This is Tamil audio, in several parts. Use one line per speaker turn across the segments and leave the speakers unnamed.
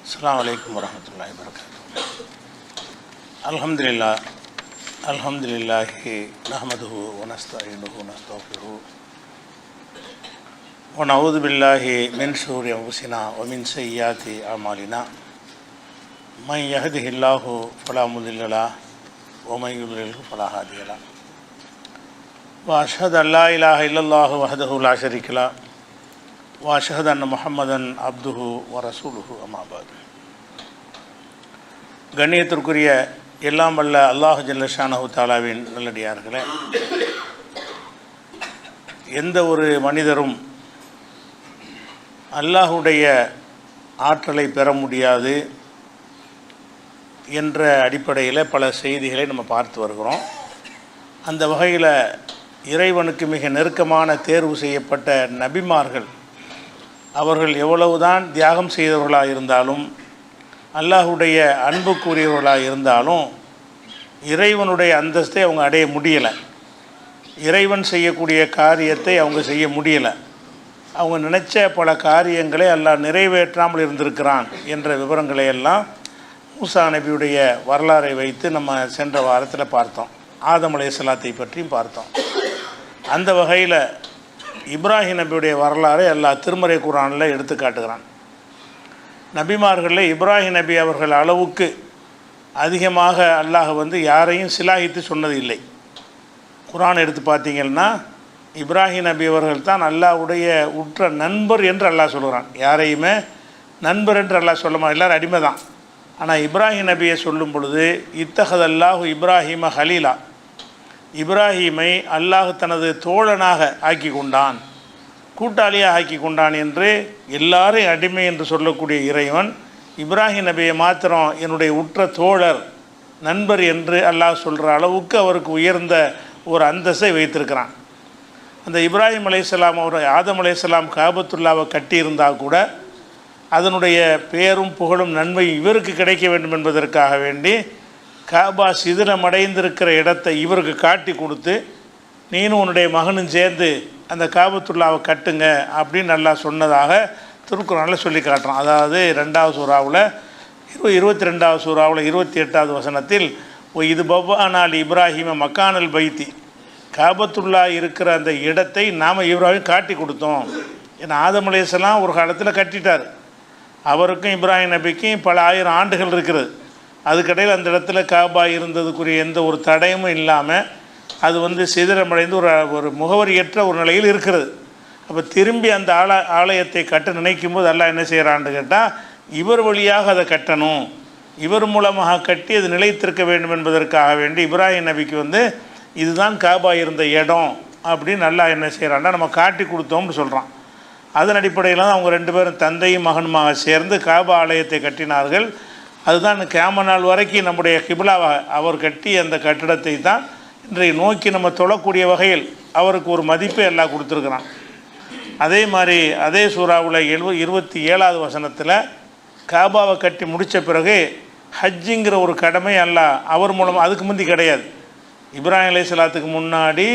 அஸ்ஸலாமு அலைக்கும் வரஹ்மத்துல்லாஹி வபரகாத்துஹு. அல்ஹம்துலில்லாஹி நஹ்மதுஹு வ நஸ்தஈனுஹு வ நஸ்தக்ஃபிருஹு வ நஊது பில்லாஹி மின் ஷுரூரி அன்ஃபுஸினா வ மின் ஸய்யிஆத்தி அஅமாலினா. மன் யஹ்திஹில்லாஹு ஃபலா முதில்ல லஹு வ மன் யுضلில்ஹு ஃபலா ஹாதிய லஹு. வ அஷ்ஹது அல்லா இலாஹா இல்லல்லாஹு வஹ்தஹு லா ஷரீக லஹு வ அஷ்ஹது அன்ன முஹம்மதன் அப்துஹு வ ரசூலுஹு அம்மா பஅத். கண்ணியத்திற்குரிய எல்லாம் வல்ல அல்லாஹ் ஜல்ல ஷானஹு தஆலாவின் நல்லடியார்களே, எந்த ஒரு மனிதரும் அல்லாஹுடைய ஆற்றலை பெற முடியாது என்ற அடிப்படையில் பல செய்திகளை நம்ம பார்த்து வருகிறோம். அந்த வகையில் இறைவனுக்கு மிக நெருக்கமான தேர்வு செய்யப்பட்ட நபிமார்கள் அவர்கள் எவ்வளவுதான் தியாகம் செய்தவர்களாக இருந்தாலும், அல்லாஹுடைய அன்புக்குரியவர்களாக இருந்தாலும், இறைவனுடைய அந்தஸ்தை அவங்க அடைய முடியலை. இறைவன் செய்யக்கூடிய காரியத்தை அவங்க செய்ய முடியலை. அவங்க நினைச்ச பல காரியங்களை அல்லாஹ் நிறைவேற்றாமல் இருந்திருக்கிறான் என்ற விவரங்களை எல்லாம் மூசா நபியுடைய வரலாறை வைத்து நம்ம சென்ற வாரத்தில் பார்த்தோம். ஆதம் அலைஹிஸ்ஸலாத்தை பற்றியும் பார்த்தோம். அந்த வகையில் இப்ராஹிம் நபியுடைய வரலாறை அல்லாஹ் திருமறை குர்ஆனில் எடுத்து காட்டுகிறான். நபிமார்களில் இப்ராஹிம் நபி அவர்கள் அளவுக்கு அதிகமாக அல்லாஹ் யாரையும் சிலாகித்து சொன்னது இல்லை. குர்ஆன் எடுத்து பார்த்தீங்கன்னா இப்ராஹிம் நபி அவர்கள் தான் அல்லாஹ்வுடைய உற்ற நண்பர் என்று அல்லாஹ் சொல்கிறான். யாரையுமே நண்பர் என்று அல்லாஹ் சொல்லமா, எல்லோரும் அடிமை தான். ஆனால் இப்ராஹிம் நபியை சொல்லும் பொழுது இத்தஹதல்லாஹு இப்ராஹிம ஹலீலா, இப்ராஹீமை அல்லாஹ் தனது தோழனாக ஆக்கி கொண்டான், கூட்டாளியாக ஆக்கி கொண்டான் என்று எல்லாரையும் அடிமை என்று சொல்லக்கூடிய இறைவன் இப்ராஹிம் நபியை மாத்திரம் என்னுடைய உற்ற தோழர் நண்பர் என்று அல்லாஹ் சொல்கிற அளவுக்கு அவருக்கு உயர்ந்த ஒரு அந்தஸ்தை வைத்திருக்கிறான். அந்த இப்ராஹிம் அலைஹிஸ்ஸலாம் அவர் ஆதம் அலைஹிஸ்ஸலாம் காபத்துல்லாவை கட்டியிருந்தால் கூட அதனுடைய பேரும் புகழும் நன்மை இவருக்கு கிடைக்க வேண்டும் என்பதற்காக வேண்டி காபா சிதிலமடைந்திருக்கிற இடத்தை இவருக்கு காட்டி கொடுத்து, நீனும் உன்னுடைய மகனும் சேர்ந்து அந்த காபத்துல்லாவை கட்டுங்க அப்படின்னு நல்லா சொன்னதாக திருக்குறானில் சொல்லி காட்டுறான். அதாவது 2வது சூறாவில் 22வது சூறாவில் 28வது வசனத்தில் இது பவ்வானால் இப்ராஹிம மக்கானல் பைத்தி, காபத்துல்லா இருக்கிற அந்த இடத்தை நாம் இப்ராஹிம் காட்டி கொடுத்தோம். ஏன்னா ஆதம் அலைஹிஸ்ஸலாம் ஒரு காலத்தில் கட்டிட்டார். அவருக்கும் இப்ராஹிம் நபிக்கும் பல ஆயிரம் ஆண்டுகள் இருக்கிறது. அதுக்கடையில் அந்த இடத்துல காபா இருந்ததுக்குரிய எந்த ஒரு தடயமும் இல்லாமல் அது சிதிலமடைந்து ஒரு முகவரியற்ற ஒரு நிலையில் இருக்கிறது. அப்போ திரும்பி அந்த ஆலயத்தை கட்ட நினைக்கும் போது அல்லாஹ் என்ன செய்கிறான்னு கேட்டால், இவர் வழியாக அதை கட்டணும், இவர் மூலமாக கட்டி அது நிலைத்திருக்க வேண்டும் என்பதற்காக வேண்டி இப்ராஹிம் நபிக்கு இதுதான் காபா இருந்த இடம் அப்படின்னு அல்லாஹ் என்ன செய்கிறான்னா நம்ம காட்டி கொடுத்தோம்னு சொல்கிறான். அதன் அடிப்படையில் தான் அவங்க 2 பேரும் தந்தையும் மகனுமாக சேர்ந்து காபா ஆலயத்தை கட்டினார்கள். அதுதான் கியாமத் நாள் வரைக்கும் நம்முடைய கிப்லாவை அவர் கட்டி அந்த கட்டிடத்தை தான் இன்றைய நோக்கி நம்ம தொழக்கூடிய வகையில் அவருக்கு ஒரு மதிப்பை எல்லாம் கொடுத்துருக்குறான். அதே மாதிரி அதே சூறாவில் 27வது வசனத்தில் காபாவை கட்டி முடித்த பிறகு ஹஜ்ஜிங்கிற ஒரு கடமை அல்லாஹ் அவர் மூலமாக, அதுக்கு முந்தி கிடையாது. இப்ராஹிம் அலைஹிஸ்ஸலாத்துக்கு முன்னாடி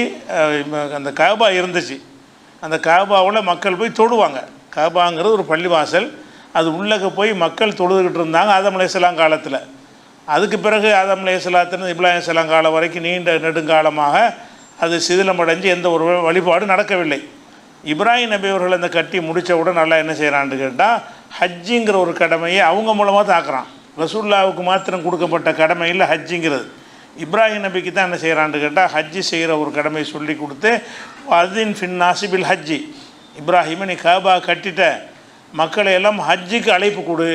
அந்த காபா இருந்துச்சு. அந்த காபாவில் மக்கள் போய் தொழுவாங்க. காபாங்கிறது ஒரு பள்ளிவாசல், அது உள்ளக போய் மக்கள் தொழுதுகிட்டு இருந்தாங்க ஆதம் அலைஹிஸ்ஸலாம் காலத்தில். அதுக்கு பிறகு ஆதம் அலைஹிஸ்ஸலாத்திலிருந்து இப்ராஹிம் அலைஹிஸ்ஸலாம் காலம் வரைக்கும் நீண்ட நெடுங்காலமாக அது சிதிலமடைஞ்சு எந்த ஒரு வழிபாடு நடக்கவில்லை. இப்ராஹிம் நபி அவர்கள் அந்த கட்டி முடித்தவுடன் நல்லா என்ன செய்கிறான்னு கேட்டால், ஹஜ்ஜிங்கிற ஒரு கடமையை அவங்க மூலமாக தாக்குறான். ரசூலுல்லாவுக்கு மாத்திரம் கொடுக்கப்பட்ட கடமை இல்லை ஹஜ்ஜிங்கிறது. இப்ராஹிம் நபிக்கு தான் என்ன செய்கிறான்னு கேட்டால் ஹஜ்ஜி செய்கிற ஒரு கடமையை சொல்லி கொடுத்து, அதின் ஃபின் நாசிபில் ஹஜ்ஜி, இப்ராஹிமை நீ காபா கட்டிட்ட, மக்களை எல்லாம் ஹஜ்ஜிக்கு அழைப்பு கொடு.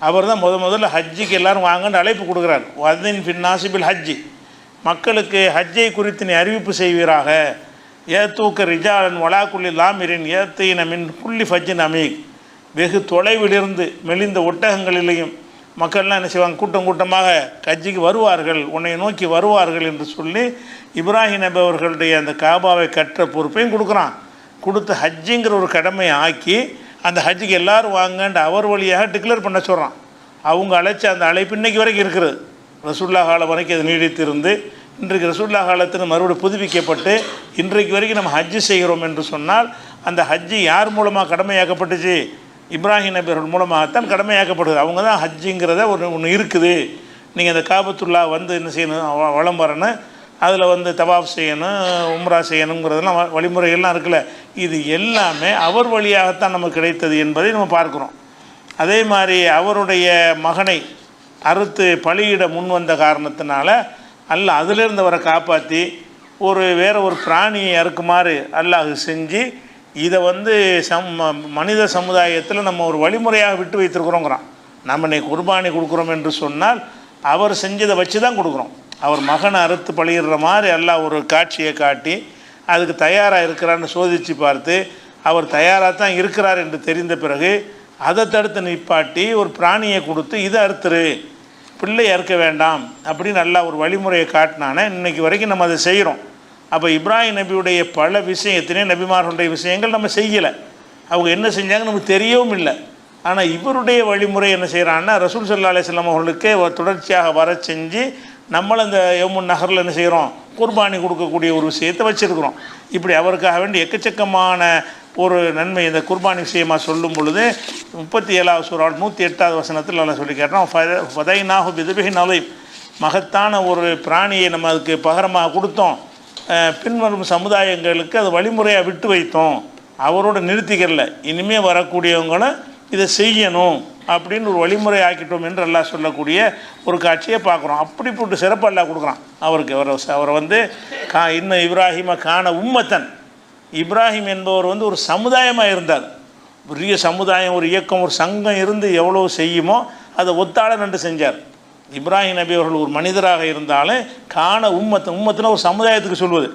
அவர் தான் முதல்ல ஹஜ்ஜிக்கு எல்லோரும் வாங்கன்னு அழைப்பு கொடுக்குறார். அதின் ஃபின் நாசிபில் ஹஜ்ஜி, மக்களுக்கு ஹஜ்ஜை குறித்து நீ அறிவிப்பு செய்வீராக. ஏத்தூக்க ரிஜாலன் வலாக்குள்ளி லாமிரின் ஏத்தீன மின் புள்ளி ஃபஜ்ஜின் அமீக், வெகு தொலைவிலிருந்து மெலிந்த ஒட்டகங்களிலேயும் மக்கள்லாம் என்ன செய்வாங்க, கூட்டம் கூட்டமாக ஹஜ்ஜிக்கு வருவார்கள், உன்னை நோக்கி வருவார்கள் என்று சொல்லி இப்ராஹிம் நபி அவர்களுடைய அந்த காபாவை கற்ற பொறுப்பையும் கொடுக்குறான். கொடுத்து ஹஜ்ஜிங்கிற ஒரு கடமையை ஆக்கி அந்த ஹஜ்ஜுக்கு எல்லோரும் வாங்கன்ற அவர் வழியாக டிக்ளேர் பண்ண சொல்கிறான். அவங்க அழைச்ச அந்த அழைப்பு இன்றைக்கு வரைக்கும் இருக்கிறது. ரசூலுல்லாஹ் காலம் வரைக்கும் அது நீடித்திருந்து இன்றைக்கு ரசூலுல்லாஹ் காலத்தில் மறுபடியும் புதுப்பிக்கப்பட்டு இன்றைக்கு வரைக்கும் நம்ம ஹஜ்ஜு செய்கிறோம் என்று சொன்னால், அந்த ஹஜ்ஜு யார் மூலமாக கடமையாக்கப்பட்டுச்சு? இப்ராஹிம் நபி அவர்கள் மூலமாகத்தான் கடமையாக்கப்படுது. அவங்க தான் ஹஜ்ஜுங்கிறத ஒன்று இருக்குது. நீங்கள் இந்த காபத்துல்லா வந்து என்ன செய்யணும், வலம் வரணும், அதில் வந்து தவாஃப் செய்யணும், உம்ரா செய்யணுங்கிறதெல்லாம் வழிமுறைகள்லாம் இருக்குல்ல. இது எல்லாமே அவர் வழியாகத்தான் நமக்கு கிடைத்தது என்பதை நம்ம பார்க்குறோம். அதே மாதிரி அவருடைய மகனை அறுத்து பலியிட முன் வந்த காரணத்தினால அல்லாஹ் அதிலிருந்து அவரை காப்பாற்றி வேறு ஒரு பிராணியை அறுக்குமாறு அல்லாஹ் செஞ்சு இதை வந்து மனித சமுதாயத்தில் நம்ம ஒரு வழிமுறையாக விட்டு வைத்திருக்கிறோங்கிறான். நம்ம இன்னைக்கு குர்பானி கொடுக்குறோம் என்று சொன்னால் அவர் செஞ்சதை வச்சு தான் கொடுக்குறோம். அவர் மகனை அறுத்து பலியிடுற மாதிரி அல்லாஹ் ஒரு காட்சியை காட்டி அதுக்கு தயாராக இருக்கிறான்னு சோதித்து பார்த்து அவர் தயாராக தான் இருக்கிறார் என்று தெரிந்த பிறகு அதை தடுத்து நிப்பாட்டி ஒரு பிராணியை கொடுத்து இதை அறுத்துரு, பிள்ளை அறுக்க வேண்டாம் அப்படின்னு அல்லாஹ் ஒரு வழிமுறையை காட்டினானே. இன்றைக்கி வரைக்கும் நம்ம அதை செய்கிறோம். அப்போ இப்ராஹிம் நபியுடைய பல விஷயத்தினே நபிமார்களுடைய விஷயங்கள் நம்ம செய்யலை. அவங்க என்ன செஞ்சாங்க நமக்கு தெரியவும் இல்லை. ஆனால் இவருடைய வழிமுறை என்ன செய்கிறான்னா, ரசூல் ஸல்லல்லாஹு அலைஹி வஸல்லம் அவர்களுக்கே தொடர்ச்சியாக வர செஞ்சு நம்மளும் இந்த யௌமுன் நஹரில் என்ன செய்கிறோம், குர்பானி கொடுக்கக்கூடிய ஒரு விஷயத்தை வச்சுருக்குறோம். இப்படி அவருக்காக வேண்டி எக்கச்சக்கமான ஒரு நன்மை இந்த குர்பானி விஷயமாக சொல்லும் பொழுது 37வது சூரா 108வது வசனத்தில் நல்லா சொல்லி கேட்டோம், ஃபதைனாஹு பிதுபிஹின் அலீம், மகத்தான ஒரு பிராணியை நம்ம அதுக்கு பகரமாக கொடுத்தோம், பின்வரும் சமுதாயங்களுக்கு அது வழிமுறையாக விட்டு வைத்தோம், அவரோட நிறுத்திக்கல, இனிமேல் வரக்கூடியவங்களும் இதை செய்யணும் அப்படின்னு ஒரு வழிமுறை ஆக்கிட்டோம் என்று அல்லாஹ் சொல்லக்கூடிய ஒரு காட்சியை பார்க்குறோம். அப்படிப்பட்ட சிறப்பு அல்லாஹ் கொடுக்குறான் அவருக்கு. அவரை வந்து இன்னும் இப்ராஹிம கான உம்மத்தன், இப்ராஹிம் என்பவர் வந்து ஒரு சமுதாயமாக இருந்தார். பெரிய சமுதாயம், ஒரு இயக்கம், ஒரு சங்கம் இருந்து எவ்வளோ செய்யுமோ அதை ஒத்தாள நன்று செஞ்சார். இப்ராஹிம் நபி அவர்கள் ஒரு மனிதராக இருந்தாலும் கான உம்மத்துன்னு ஒரு சமுதாயத்துக்கு சொல்வது,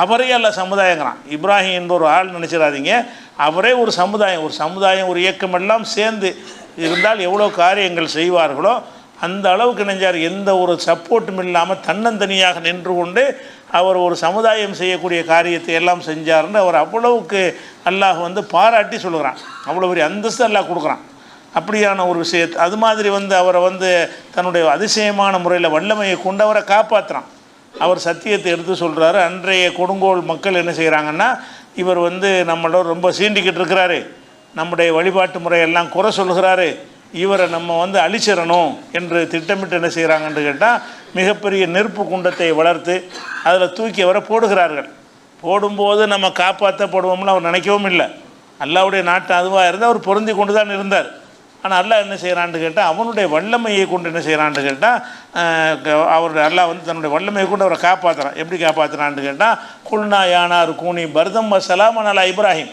அவரே அல்ல சமுதாயங்கிறான். இப்ராஹிம் என்ற ஒரு ஆள் நினச்சிடாதீங்க, அவரே ஒரு சமுதாயம் ஒரு இயக்கம் எல்லாம் சேர்ந்து இருந்தால் எவ்வளோ காரியங்கள் செய்வார்களோ அந்த அளவுக்கு நினைஞ்சார். எந்த ஒரு சப்போர்ட்டும் இல்லாமல் தன்னந்தனியாக நின்று கொண்டு அவர் ஒரு சமுதாயம் செய்யக்கூடிய காரியத்தை எல்லாம் செஞ்சார்ன்னு அவர் அவ்வளவுக்கு அல்லாஹ் வந்து பாராட்டி சொல்லுகிறான். அவ்வளோ பெரிய அந்தஸ்து அல்லாஹ் கொடுக்குறான். அப்படியான ஒரு விஷயத்தை அது மாதிரி வந்து அவரை வந்து தன்னுடைய அதிசயமான முறையில் வல்லமையை கொண்டு அவரை காப்பாற்றுறான். அவர் சத்தியத்தை எடுத்து சொல்கிறாரு. அன்றைய கொடுங்கோல் மக்கள் என்ன செய்கிறாங்கன்னா, இவர் வந்து நம்மளோட ரொம்ப சீண்டிக்கிட்டு இருக்கிறாரு, நம்முடைய வழிபாட்டு முறையெல்லாம் குறை சொல்கிறாரு, இவரை நம்ம வந்து அழிச்சிடணும் என்று திட்டமிட்டு என்ன செய்கிறாங்கன்னு கேட்டால் மிகப்பெரிய நெருப்பு குண்டத்தை வளர்த்து அதில் தூக்கி அவரை போடுகிறார்கள். போடும்போது நம்ம காப்பாற்றப்படுவோம்னு அவர் நினைக்கவும் இல்லை. அல்லாஹ்வுடைய நாட்டு அதுவாக இருந்தால் அவர் பொருந்தி கொண்டு தான் இருந்தார். ஆனால் அல்லாஹ் என்ன செய்கிறான்னு கேட்டால் அவனுடைய வல்லமையை கொண்டு என்ன செய்கிறான்னு கேட்டால் அவருடைய அல்லாஹ் வந்து தன்னுடைய வல்லமையை கொண்டு அவரை காப்பாற்றுறான். எப்படி காப்பாற்றுறான்னு கேட்டால் குல்னா யானார் கூனி பர்தம் வசலாமன் அலா இப்ராஹிம்,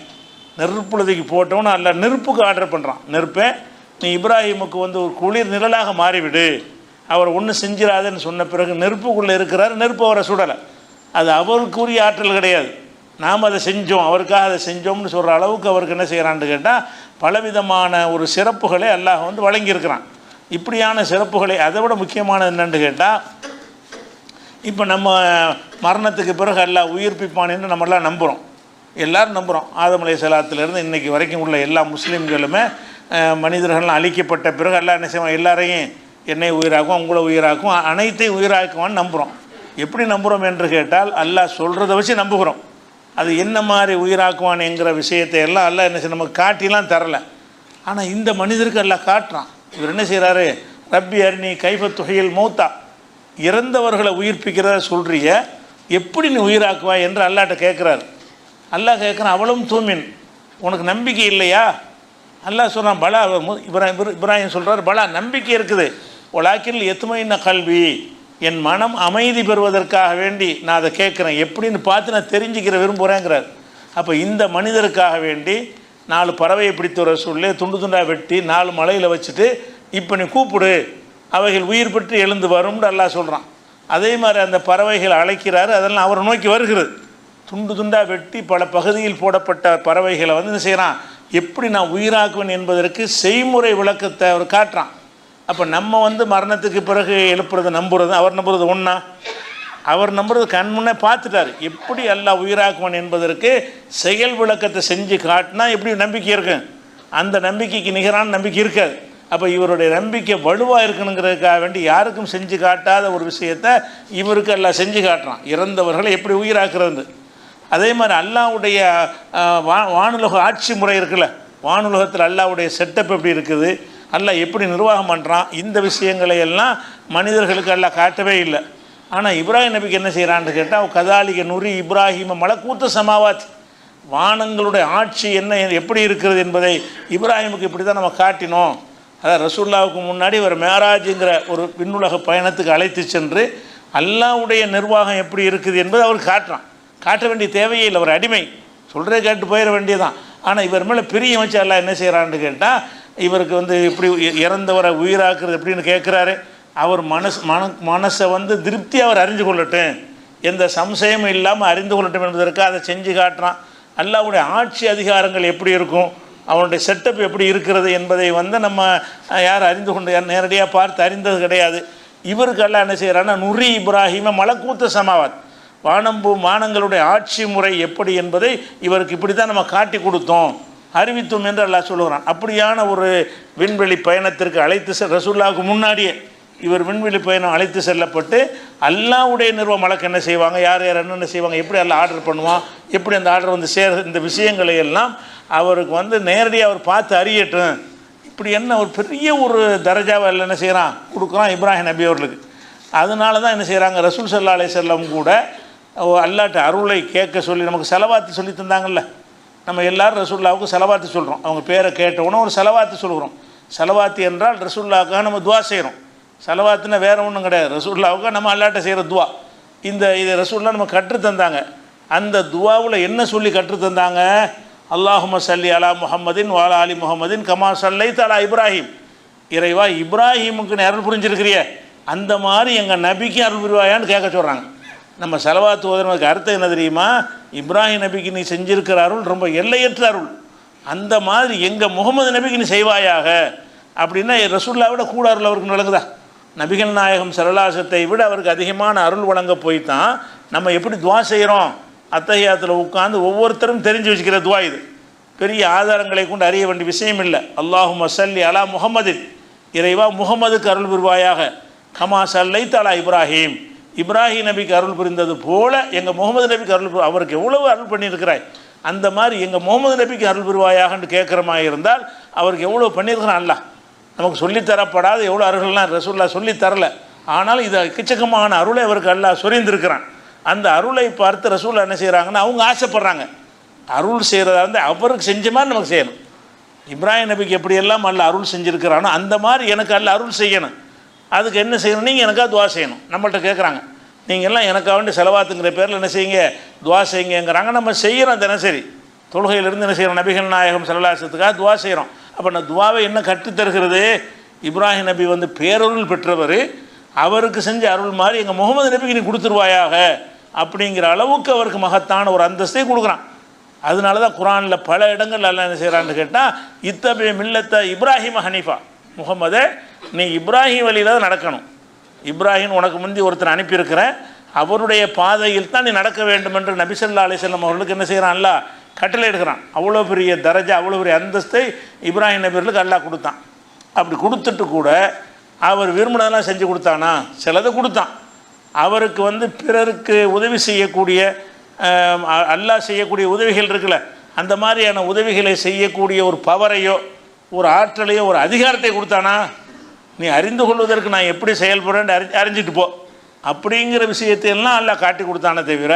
நெருப்புழுதிக்கு போட்டோன்னு அல்ல நெருப்புக்கு ஆர்டர் பண்ணுறான். நெருப்பை நீ இப்ராஹிமுக்கு வந்து ஒரு குளிர் நிழலாக மாறிவிடு, அவர் ஒன்றும் செஞ்சிடாதுன்னு சொன்ன பிறகு நெருப்புக்குள்ளே இருக்கிறார். நெருப்பு அவரை சுடலை. அது அவருக்குரிய ஆற்றல் கிடையாது, நாம் அதை செஞ்சோம், அவருக்காக அதை செஞ்சோம்னு சொல்கிற அளவுக்கு அவருக்கு என்ன செய்கிறான்னு கேட்டால் பலவிதமான ஒரு சிறப்புகளை அல்லாஹ் வந்து வழங்கியிருக்கிறான். இப்படியான சிறப்புகளை அதை விட முக்கியமானது என்னன்னு கேட்டால், இப்போ நம்ம மரணத்துக்கு பிறகு அல்லாஹ் உயிர்ப்பிப்பான்னு நம்மளாம் நம்புகிறோம், எல்லோரும் நம்புகிறோம். ஆதம் அலைஹிஸ்ஸலாத்திலிருந்து இன்றைக்கி வரைக்கும் உள்ள எல்லா முஸ்லீம்களுமே மனிதர்கள்லாம் அழிக்கப்பட்ட பிறகு அல்லாஹ் என்ன செய்வான், எல்லாரையும் என்னை உயிராக்கும், உங்களை உயிராக்கும், அனைத்தையும் உயிராக்குவான்னு நம்புகிறோம். எப்படி நம்புகிறோம் என்று கேட்டால் அல்லாஹ் சொல்கிறத வச்சு நம்புகிறோம். அது என்ன மாதிரி உயிராக்குவான் என்கிற விஷயத்தை எல்லாம் அல்லாஹ் என்ன செய்ய நமக்கு காட்டிலாம் தரலை. ஆனால் இந்த மனிதருக்கு அல்லாஹ் காட்டுறான். இவர் என்ன செய்கிறாரு, ரப்பி அரிணி கைஃப துஹியல் மௌத்தா, இறந்தவர்களை உயிர்ப்பிக்கிறத சொல்கிறிய, எப்படி நீ உயிராக்குவாய் என்று அல்லாஹ்ட்ட கேட்குறாரு. அல்லாஹ் கேட்குறான், அவளும் தூமின், உனக்கு நம்பிக்கை இல்லையா? அல்லாஹ் சொல்கிறான், பலா. இப்ராஹிம் சொல்கிறார், பலா நம்பிக்கை இருக்குது, ஒலாக்கில் எத்துமையின கல்வி, என் மனம் அமைதி பெறுவதற்காக வேண்டி நான் அதை கேட்குறேன், எப்படின்னு பார்த்து நான் தெரிஞ்சுக்கிற விரும்புகிறேங்கிறார். அப்போ இந்த மனிதருக்காக வேண்டி 4 பறவையை பிடித்து வர சொல்லி துண்டு துண்டாக வெட்டி 4 மலையில் வச்சுட்டு இப்போ நீ கூப்பிடு, அவைகள் உயிர் பெற்று எழுந்து வரும்னு அல்லாஹ் சொல்கிறான். அதே மாதிரி அந்த பறவைகள் அழைக்கிறாரு, அதெல்லாம் அவரை நோக்கி வருகிறது. துண்டு துண்டாக வெட்டி பல பகுதியில் போடப்பட்ட பறவைகளை வந்து என்ன செய்கிறான், எப்படி நான் உயிராக்குவேன் என்பதற்கு செய்முறை விளக்கத்தை அவர் காட்டுறான். அப்போ நம்ம வந்து மரணத்துக்கு பிறகு எழுப்புறது நம்புறது, அவர் நம்புறது ஒன்றா, அவர் நம்புறது கண் முன்னே பார்த்துட்டார். எப்படி அல்லாஹ் உயிராக்குவான் என்பதற்கு செயல் விளக்கத்தை செஞ்சு காட்டினா எப்படி நம்பிக்கை இருக்கு, அந்த நம்பிக்கைக்கு நிகரான நம்பிக்கை இருக்காது. அப்போ இவருடைய நம்பிக்கை வலுவாக இருக்கணுங்கிறதுக்காக வேண்டி யாருக்கும் செஞ்சு காட்டாத ஒரு விஷயத்தை இவருக்கு அல்லாஹ் செஞ்சு காட்டுறான், இறந்தவர்களை எப்படி உயிராக்குறது. அதே மாதிரி அல்லாஹ்வுடைய வானுலக ஆட்சி முறை இருக்குல்ல, வானுலகத்தில் அல்லாஹ்வுடைய செட்டப் எப்படி இருக்குது, அல்லாஹ் எப்படி நிர்வாகம் பண்ணுறான், இந்த விஷயங்களை எல்லாம் மனிதர்களுக்கு அல்லாஹ் காட்டவே இல்லை. ஆனால் இப்ராஹிம் நபிக்கு என்ன செய்கிறான்னு கேட்டால், கதாலிக நுரி இப்ராஹிம மலக்கூத்த சமாவாத், வானங்களுடைய ஆட்சி என்ன எப்படி இருக்கிறது என்பதை இப்ராஹிமுக்கு இப்படி தான் நம்ம காட்டினோம். அதாவது ரசூலுல்லாவுக்கு முன்னாடி ஒரு மேராஜுங்கிற ஒரு விண்ணுலக பயணத்துக்கு அழைத்து சென்று அல்லாஹ்வுடைய நிர்வாகம் எப்படி இருக்குது என்பதை அவர் காட்டுறான். காட்ட வேண்டிய தேவையே இல்லை, ஒரு அடிமை சொல்கிறே கேட்டு போயிட வேண்டியதான். ஆனால் இவர் மேலே பிரியம் வச்சு அல்லாஹ் என்ன செய்கிறான்னு கேட்டால், இவருக்கு இப்படி இறந்தவரை உயிராக்குறது எப்படின்னு கேட்குறாரு. அவர் மனசை திருப்தி அவர் அறிஞ்சு கொள்ளட்டும், எந்த சம்சயமும் இல்லாமல் அறிந்து கொள்ளட்டும் என்பதற்கு அதை செஞ்சு காட்டுறான். அல்லாஹ்வுடைய ஆட்சி அதிகாரங்கள் எப்படி இருக்கும், அவனுடைய செட்டப் எப்படி இருக்கிறது என்பதை நம்ம யார் அறிந்து கொண்டு நேரடியாக பார்த்து அறிந்தது கிடையாது. இவருக்கு அல்லாஹ் என்ன செய்கிறான்னா, நுரி இப்ராஹிம மலக்கூத்த சமாவாத், வானங்களுடைய ஆட்சி முறை எப்படி என்பதை இவருக்கு இப்படி தான் நம்ம காட்டி கொடுத்தோம், அறிவித்தோம் என்று அல்லாஹ் சொல்லுகிறான். அப்படியான ஒரு விண்வெளி பயணத்திற்கு அழைத்து ரசூலுல்லாஹ்வுக்கு முன்னாடியே இவர் விண்வெளி பயணம் அழைத்து செல்லப்பட்டு அல்லாஹ்வுடைய நிர்வாக மலக்கு என்ன செய்வாங்க, யார் யார் என்னென்ன செய்வாங்க, எப்படி எல்லாம் ஆர்டர் பண்ணுவான், எப்படி அந்த ஆர்டர் சேர, இந்த விஷயங்களை எல்லாம் அவருக்கு நேரடியாக அவர் பார்த்து அறியட்டும். இப்படி என்ன ஒரு பெரிய ஒரு தரஜாவை எல்லாம் என்ன செய்கிறான், கொடுக்குறான் இப்ராஹிம் நபி அவர்களுக்கு. அதனால தான் என்ன செய்கிறாங்க, ரசூல் ஸல்லல்லாஹு அலைஹி வஸல்லம் கூட அல்லாஹ்ட்ட அருளை கேட்க சொல்லி நமக்கு செலவாத்து சொல்லி தந்தாங்கல்ல. நம்ம எல்லோரும் ரசூலுல்லாவுக்கு செலவாத்து சொல்கிறோம், அவங்க பேரை கேட்டவுடனே ஒரு செலவாத்து சொல்கிறோம். செலவாத்து என்றால் ரசூலுல்லாவுக்காக நம்ம துவா செய்கிறோம். செலவாத்துனா வேறு ஒன்றும் கிடையாது, ரசூலுல்லாவுக்கு நம்ம அல்லாஹ்ட்ட செய்கிற துவா. இது ரசூலுல்லாஹ் நம்ம கற்றுத்தந்தாங்க. அந்த துவாவில் என்ன சொல்லி கற்றுத்தந்தாங்க, அல்லாஹும்ம ஸல்லி அலா முஹம்மதின் வஅலா ஆலி முஹம்மதின் கமா ஸல்லைத அலா இப்ராஹிம். இறைவா, இப்ராஹிமுக்கு நீ அருள் புரிஞ்சிருக்கிறிய, அந்த மாதிரி எங்கள் நபிக்கு அருள் புரிவாயான்னு கேட்க சொல்கிறாங்க. நம்ம செலவாத்து ஓதுறதுக்கு அர்த்தம் என்ன தெரியுமா, இப்ராஹிம் நபிக்கு நீ செஞ்சிருக்கிற அருள் ரொம்ப எல்லையற்ற அருள், அந்த மாதிரி எங்கள் முகமது நபிக்கு நீ செய்வாயாக. அப்படின்னா ரசூலுல்லாஹ் விட கூட அருள் அவருக்கு விளங்குதா? நபிகள் நாயகம் ஸல்லல்லாஹு விட அவருக்கு அதிகமான அருள் வழங்க போய் தான் நம்ம எப்படி துவா செய்கிறோம். அத்தஹியாத்தில் உட்காந்து ஒவ்வொருத்தரும் தெரிஞ்சு வச்சுக்கிற துவா இது. பெரிய ஆதாரங்களை கொண்டு அறிய வேண்டிய விஷயம் இல்லை. அல்லாஹும்ம ஸல்லி அலா முஹம்மதின், இறைவா முகமதுக்கு அருள் புரிவாயாக, கமா ஸல்லைத அலா இப்ராஹிம், இப்ராஹிம் நபிக்கு அருள் புரிந்தது போல எங்கள் முகமது நபிக்கு அருள் அவருக்கு எவ்வளவு அருள் பண்ணியிருக்கிறாய், அந்த மாதிரி எங்கள் முகமது நபிக்கு அருள் புரிவாயாகன்னு கேட்குற மாதிரி இருந்தால் அவருக்கு எவ்வளோ பண்ணியிருக்கிறான் அல்லாஹ். நமக்கு சொல்லித்தரப்படாத எவ்வளோ அருள்லாம் ரசூலுல்லாஹ் சொல்லித்தரல, ஆனால் இது எக்கச்சக்கமான அருளை அவருக்கு அல்லாஹ் சொரிந்திருக்கிறான். அந்த அருளை பார்த்து ரசூலுல்லாஹ் என்ன செய்கிறாங்கன்னா, அவங்க ஆசைப்படுறாங்க. அருள் செய்கிறதா இருந்தால் அவருக்கு செஞ்ச மாதிரி நமக்கு செய்யணும். இப்ராஹிம் நபிக்கு எப்படியெல்லாம் அல்லாஹ் அருள் செஞ்சுருக்கிறானோ அந்த மாதிரி எனக்கு அல்லாஹ் அருள் செய்யணும். அதுக்கு என்ன செய்யணும், நீங்கள் எனக்காக துவா செய்யணும். நம்மள்கிட்ட கேட்குறாங்க, நீங்கள்லாம் எனக்காக வேண்டி செலவாத்துங்கிற பேரில் என்ன செய்யுங்க, துவா செய்யுங்கிறாங்க. நம்ம செய்கிறோம் தினசரி தொழுகையிலிருந்து என்ன செய்கிறோம், நபிகள் நாயகம் ஸல்லல்லாஹு அலைஹி வஸல்லத்துக்காக துவா செய்கிறோம். அப்போ நான் துவாவை என்ன கற்றுத்தருகிறது, இப்ராஹிம் நபி பேரருள் பெற்றவர், அவருக்கு செஞ்ச அருள் மாதிரி எங்கள் முகமது நபிக்கு நீ கொடுத்துருவாயாக அப்படிங்கிற அளவுக்கு அவருக்கு மகத்தான ஒரு அந்தஸ்தை கொடுக்குறான். அதனால தான் குரானில் பல இடங்கள் எல்லாம் என்ன செய்கிறான்னு கேட்டால், இத்தபி மில்லத்த இப்ராஹிம் ஹனீஃபா, முகமதே நீ இப்ராஹிம் வழியில் தான் நடக்கணும். இப்ராஹிம் உனக்கு முந்தி ஒருத்தர் அனுப்பியிருக்கிறேன், அவருடைய பாதையில் தான் நீ நடக்க வேண்டும் என்று நபி ஸல்லல்லாஹு அலைஹி வஸல்லம் அவர்களுக்கு என்ன செய்கிறான், அல்லாஹ் கட்டளை எடுக்கிறான். அவ்வளோ பெரிய தரஜா, அவ்வளோ பெரிய அந்தஸ்தை இப்ராஹிம் நபிகளுக்கு அல்லாஹ் கொடுத்தான். அப்படி கொடுத்துட்டு கூட அவர் விரும்பினதெல்லாம் செஞ்சு கொடுத்தானா, சிலதை கொடுத்தான். அவருக்கு பிறருக்கு உதவி செய்யக்கூடிய அல்லாஹ் செய்யக்கூடிய உதவிகள் இருக்குல்ல, அந்த மாதிரியான உதவிகளை செய்யக்கூடிய ஒரு பவரையோ ஒரு ஆற்றலையோ ஒரு அதிகாரத்தை கொடுத்தானா, நீ அறிந்து கொள்வதற்கு நான் எப்படி செயல்படுறேன்னு அறிஞ்சிட்டு போ அப்படிங்கிற விஷயத்தையெல்லாம் அல்லாஹ் காட்டி கொடுத்தானே தவிர,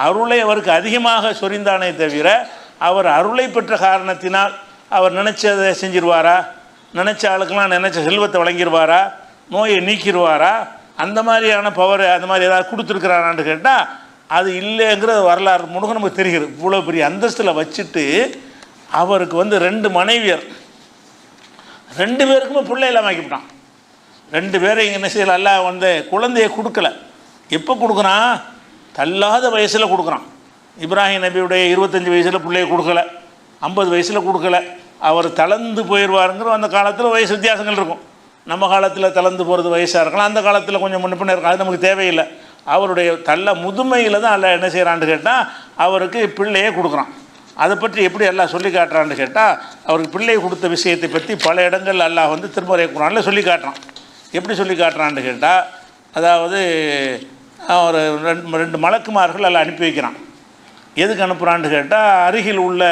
அருளை அவருக்கு அதிகமாக சொரிந்தானே தவிர, அவர் அருளை பெற்ற காரணத்தினால் அவர் நினச்சதை செஞ்சிருவாரா, நினச்ச ஆளுக்கெல்லாம் நினச்ச செல்வத்தை வழங்கிடுவாரா, நோயை நீக்கிடுவாரா, அந்த மாதிரியான பவர் அந்த மாதிரி ஏதாவது கொடுத்துருக்குறானான்னு கேட்டால் அது இல்லைங்கிற வரலாறு முழுக்க நமக்கு தெரிகிறது. இவ்வளோ பெரிய அந்தஸ்தில் வச்சுட்டு அவருக்கு 2 மனைவியர், 2 பேருக்குமே பிள்ளை இல்லாமல் ஆக்கிவிட்டான். 2 பேரும் என்ன செய்யல, எல்லாம் குழந்தையை கொடுக்கல. எப்போ கொடுக்குறான், தள்ளாத வயசில் கொடுக்குறான். இப்ராஹிம் நபியுடைய 25 வயசில் பிள்ளையை கொடுக்கல, 50 வயசில் கொடுக்கல. அவர் தளர்ந்து போயிடுவாருங்கிற அந்த காலத்தில் வயசு வித்தியாசங்கள் இருக்கும். நம்ம காலத்தில் தளர்ந்து போகிறது வயசாக இருக்கலாம், அந்த காலத்தில் கொஞ்சம் முன்ன இருக்கலாம், அது நமக்கு தேவையில்லை. அவருடைய முதுமையில் தான் எல்லாம் என்ன செய்கிறான்னு கேட்டால் அவருக்கு பிள்ளையே கொடுக்குறான். அதை பற்றி எப்படி எல்லாம் சொல்லி காட்டுறான்னு கேட்டால், அவருக்கு பிள்ளை கொடுத்த விஷயத்தை பற்றி பல இடங்கள் அல்லாஹ் திருமறை குர்ஆனில் சொல்லி காட்டுறான். எப்படி சொல்லி காட்டுறான்னு கேட்டால், அதாவது ஒரு 2 மலக்குமார்கள் எல்லாம் அனுப்பி வைக்கிறான். எதுக்கு அனுப்புகிறான்னு கேட்டால், அருகில் உள்ள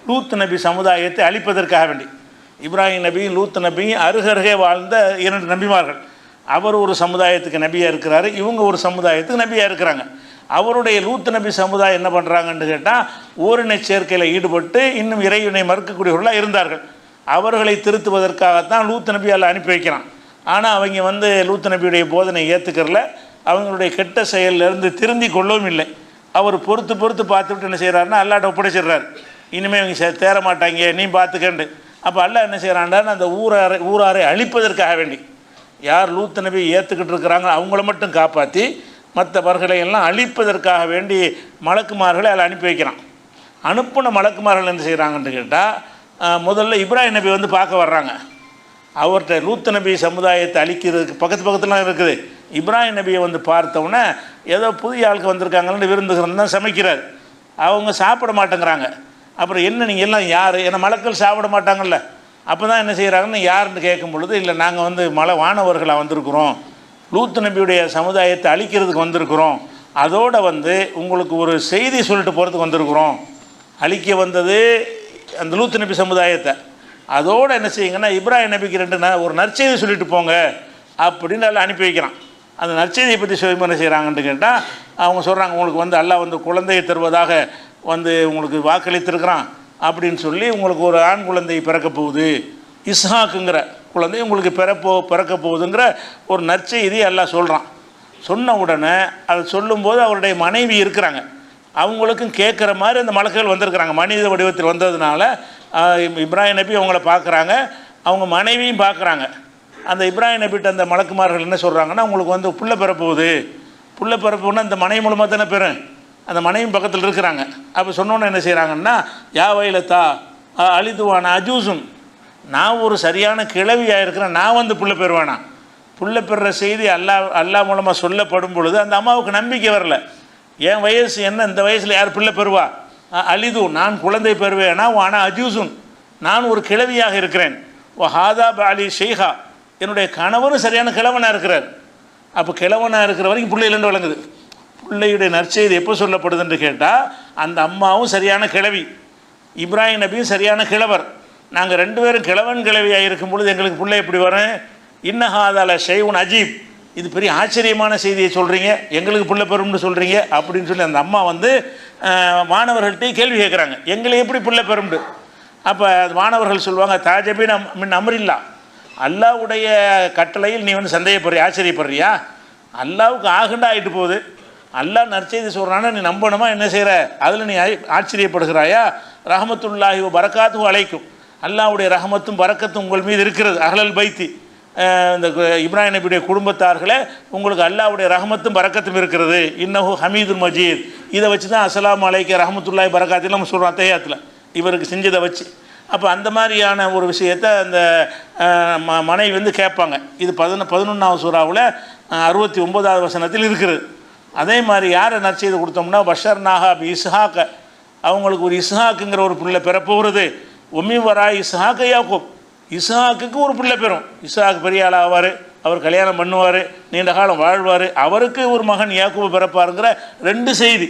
லூத் நபி சமுதாயத்தை அழிப்பதற்காக வேண்டி. இப்ராஹிம் நபியும் லூத் நபியும் அருகருகே வாழ்ந்த 2 நபிமார்கள். அவர் ஒரு சமுதாயத்துக்கு நபியாக இருக்கிறாரு, இவங்க ஒரு சமுதாயத்துக்கு நபியாக இருக்கிறாங்க. அவருடைய லூத் நபி சமுதாயம் என்ன பண்ணுறாங்கன்னு கேட்டால் ஓரின சேர்க்கையில் ஈடுபட்டு இன்னும் இறைவனை மறுக்கக்கூடியவர்களாக இருந்தார்கள். அவர்களை திருத்துவதற்காகத்தான் லூத் நபி அல்ல அனுப்பி வைக்கிறான். ஆனால் அவங்க லூத் நபியுடைய போதனை ஏற்றுக்கிறல, அவங்களுடைய கெட்ட செயலிருந்து திருந்தி கொள்ளவும் இல்லை. அவர் பொறுத்து பார்த்துவிட்டு என்ன செய்கிறாருன்னா அல்லாட்ட ஒப்படைச்சிடுறாரு. இனிமேல் இவங்க தேர மாட்டாங்க, நீ பார்த்துக்கண்டு. அப்போ அல்லாஹ் என்ன செய்கிறான்டான்னு அந்த ஊராரை அழிப்பதற்காக வேண்டி யார் லூத் நபி ஏற்றுக்கிட்டு இருக்கிறாங்க அவங்கள மட்டும் காப்பாற்றி மற்றவர்களை எல்லாம் அழிப்பதற்காக வேண்டி மலக்குமார்களை அதில் அனுப்பி வைக்கிறான். அனுப்பின மலக்குமார்கள் என்ன செய்கிறாங்கன்னு கேட்டால் முதல்ல இப்ராஹிம் நபி பார்க்க வர்றாங்க. அவர்கிட்ட லூத் நபி சமுதாயத்தை அழிக்கிறதுக்கு பக்கத்துலாம் இருக்குது. இப்ராஹிம் நபியை பார்த்தோன்னே ஏதோ புதிய ஆளுக்கு வந்திருக்காங்கன்னு விருந்துகிறன்னு தான் சமைக்கிறார். அவங்க சாப்பிட மாட்டேங்கிறாங்க. அப்புறம் என்ன நீங்கள் எல்லாம் யார், ஏன்னா மலக்கள் சாப்பிட மாட்டாங்கல்ல. அப்போ தான் என்ன செய்கிறாங்கன்னு யாருன்னு கேட்கும் பொழுது, இல்லை நாங்கள் வானவர்களாக வந்திருக்கிறோம், லூத் நபியுடைய சமுதாயத்தை அழிக்கிறதுக்கு வந்திருக்கிறோம், அதோடு உங்களுக்கு ஒரு செய்தி சொல்லிட்டு போகிறதுக்கு வந்திருக்கிறோம். அழிக்க வந்தது அந்த லூத் நபி சமுதாயத்தை, அதோடு என்ன செய்யுங்கன்னா இப்ராஹிம் நபிக்கு ஒரு நற்செய்தி சொல்லிட்டு போங்க அப்படின்னு எல்லாம் அனுப்பி வைக்கிறான். அந்த நற்செய்தியை பற்றி என்ன செய்கிறாங்கன்னு கேட்டால் அவங்க சொல்கிறாங்க, உங்களுக்கு அல்லாஹ் குழந்தையை தருவதாக உங்களுக்கு வாக்களித்திருக்கிறான் அப்படின்னு சொல்லி உங்களுக்கு ஒரு ஆண் குழந்தை பிறக்க போகுது, இஸ்ஹாக்குங்கிற குழந்தை உங்களுக்கு பிறக்க போகுதுங்கிற ஒரு நற்செய்தி அல்லாஹ் சொல்கிறான். சொன்ன உடனே அதை சொல்லும்போது அவருடைய மனைவி இருக்கிறாங்க, அவங்களுக்கும் கேட்குற மாதிரி அந்த மலக்குகள் வந்திருக்கிறாங்க. மனித வடிவத்தில் வந்ததுனால இப்ராஹிம் நபி அவங்கள பார்க்குறாங்க, அவங்க மனைவியும் பார்க்குறாங்க. அந்த இப்ராஹிம் நபிட்ட அந்த மலக்குமார்கள் என்ன சொல்கிறாங்கன்னா, உங்களுக்கு புள்ள பிறப்போகுது, புள்ள பிறப்புன்னா அந்த மனைவி மூலமாக தானே பெறும், அந்த மனைவி பக்கத்தில் இருக்கிறாங்க. அப்போ சொன்னோன்னே என்ன செய்கிறாங்கன்னா, யா வயலத்தா அழிதுவானா அஜூசும், நான் ஒரு சரியான கிழவியாக இருக்கிறேன், நான் புள்ள பெறுவானா. புள்ள பெறுற செய்தி அல்லாஹ் மூலமாக சொல்லப்படும் பொழுது அந்த அம்மாவுக்கு நம்பிக்கை வரல. என் வயசு என்ன, இந்த வயசில் யார் பிள்ளை பெறுவா, அழிது நான் குழந்தை பெறுவேனா, ஆனால் அஜூசுன் நான் ஒரு கிழவியாக இருக்கிறேன், ஓ ஹாதா பாலி ஷெய்ஹா என்னுடைய கணவனும் சரியான கிழவனாக இருக்கிறார். அப்போ கிழவனாக இருக்கிற வரைக்கும் பிள்ளை இல்லைன்னு விளங்குது. பிள்ளையுடைய நற்செய்தி எப்போ சொல்லப்படுதுன்னு கேட்டால் அந்த அம்மாவும் சரியான கிழவி, இப்ராஹிம் நபியும் சரியான கிழவர், நாங்கள் 2 பேரும் கிழவன் கிழவியாக இருக்கும் பொழுது எங்களுக்கு பிள்ளை எப்படி வரும், இன்னஹாதால ஷெய்வுன் அஜீப், இது பெரிய ஆச்சரியமான செய்தியை சொல்கிறீங்க, எங்களுக்கு பிள்ளை பெறும்னு சொல்கிறீங்க அப்படின்னு சொல்லி அந்த அம்மா மாணவர்கள்ட்டே கேள்வி கேட்குறாங்க, எங்களை எப்படி பிள்ளை பெறும்னு. அப்போ மாணவர்கள் சொல்லுவாங்க, தாஜபின் மின் அமரில்லா, அல்லாவுடைய கட்டளையில் நீ சந்தேகப்படுறியா, ஆச்சரியப்படுறியா, அல்லாவுக்கு ஆகுண்டா ஆகிட்டு போகுது, அல்லாஹ் நற்செய்தி சொல்கிறான்னா நீ நம்பணுமா, என்ன செய்கிற அதில் நீ ஆச்சரியப்படுகிறாயா, ரஹமத்துல்லாஹி பரக்காத்து அழைக்கும், அல்லாவுடைய ரஹமத்தும் பரக்கத்தும் உங்கள் மீது இருக்கிறது, அஹ்லல் பைத்தி இந்த இப்ராஹிம் நபியுடைய குடும்பத்தார்களே உங்களுக்கு அல்லாவுடைய ரஹமத்தும் பரக்கத்தும் இருக்கிறது, இன்னஹு ஹமீதுல் மஜீத், இதை வச்சு தான் அஸ்ஸலாமு அலைக்க ரஹமத்துல்லாஹி பரக்காத்து நம்ம சொல்கிறோம் அத்தையாத்தில் இவருக்கு செஞ்சதை வச்சு. அப்போ அந்த மாதிரியான ஒரு விஷயத்தை அந்த மனைவி கேட்பாங்க. இது 11ஆவது சூறாவில் 69வது வசனத்தில் இருக்கிறது. அதே மாதிரி யாரை நற்செய்தி கொடுத்தோம்னா, பஷர் நாகா பி இஸ்ஹாக்க, அவங்களுக்கு ஒரு இஸ்ஹாக்குங்கிற ஒரு பிள்ளை பிறப்போகிறது, ஒம்மி வரா இஸ்ஹாக்க யாக்கூப், இஸ்ஹாக்குக்கு ஒரு பிள்ளை பெறும், இஸ்ஹாக் பெரிய ஆள் ஆவார், அவர் கல்யாணம் பண்ணுவார், நீண்ட காலம் வாழ்வார், அவருக்கு ஒரு மகன் யாக்கூப் பிறப்பாருங்கிற 2 செய்தி.